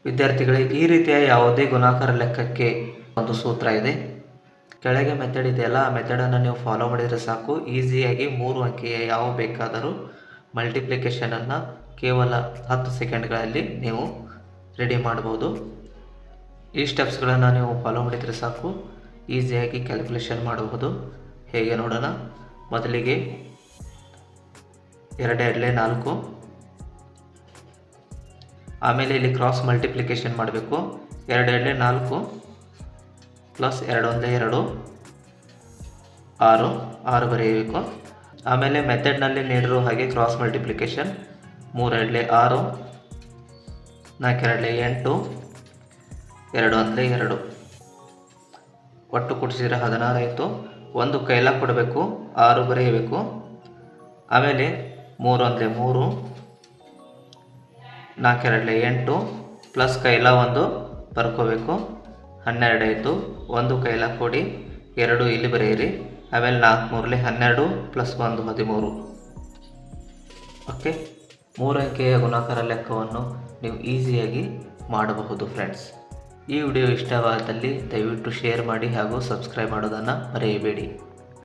ವಿದ್ಯಾರ್ಥಿಗಳೇ, ಈ ರೀತಿಯ ಯಾವುದೇ ಗುಣಾಕಾರ ಲೆಕ್ಕಕ್ಕೆ ಒಂದು ಸೂತ್ರ ಇದೆ. ಕೆಳಗೆ ಮೆಥಡ್ ಇದೆಯಲ್ಲ, ಆ ಮೆಥಡನ್ನು ನೀವು ಫಾಲೋ ಮಾಡಿದರೆ ಸಾಕು. ಈಸಿಯಾಗಿ 3 ಅಂಕೆಯ ಯಾವ ಬೇಕಾದರೂ ಮಲ್ಟಿಪ್ಲಿಕೇಶನನ್ನು ಕೇವಲ 10 ಸೆಕೆಂಡ್ಗಳಲ್ಲಿ ನೀವು ರೆಡಿ ಮಾಡ್ಬೋದು. ಈ ಸ್ಟೆಪ್ಸ್ಗಳನ್ನು ನೀವು ಫಾಲೋ ಮಾಡಿದರೆ ಸಾಕು, ಈಸಿಯಾಗಿ ಕ್ಯಾಲ್ಕುಲೇಷನ್ ಮಾಡಬಹುದು. ಹೇಗೆ ನೋಡೋಣ. ಮೊದಲಿಗೆ 2 2 4, ಆಮೇಲೆ ಇಲ್ಲಿ ಕ್ರಾಸ್ ಮಲ್ಟಿಪ್ಲಿಕೇಶನ್ ಮಾಡಬೇಕು. 2 2 4 ಪ್ಲಸ್ 2 1 2 6 6 ಬರೆಯಬೇಕು. ಆಮೇಲೆ ಮೆಥಡ್ನಲ್ಲಿ ನೀಡಿರೋ ಹಾಗೆ ಕ್ರಾಸ್ ಮಲ್ಟಿಪ್ಲಿಕೇಶನ್ 3 2 6, 4 2 8, 2 1 2 ಒಟ್ಟು ಕೂಡಿಸಿದರೆ 16 ಆಯಿತು. ಒಂದು ಕೈಲ ಕೊಡಬೇಕು, 6 ಬರೆಯಬೇಕು. ಆಮೇಲೆ 3 1 3, 4 2 8 ಪ್ಲಸ್ ಕೈಲ 1 ಬರ್ಕೋಬೇಕು, 12 ಆಯಿತು. ಒಂದು ಕೈಲ ಕೊಡಿ, 2 ಇಲ್ಲಿ ಬರೆಯಿರಿ. ಆಮೇಲೆ 4 3 12 ಪ್ಲಸ್ 1 13. ಓಕೆ, 3 ಅಂಕೆಯ ಗುಣಾಕಾರ ಲೆಕ್ಕವನ್ನು ನೀವು ಈಸಿಯಾಗಿ ಮಾಡಬಹುದು ಫ್ರೆಂಡ್ಸ್. ಈ ವಿಡಿಯೋ ಇಷ್ಟವಾದಲ್ಲಿ ದಯವಿಟ್ಟು ಶೇರ್ ಮಾಡಿ ಹಾಗೂ ಸಬ್ಸ್ಕ್ರೈಬ್ ಮಾಡೋದನ್ನು ಮರೆಯಬೇಡಿ.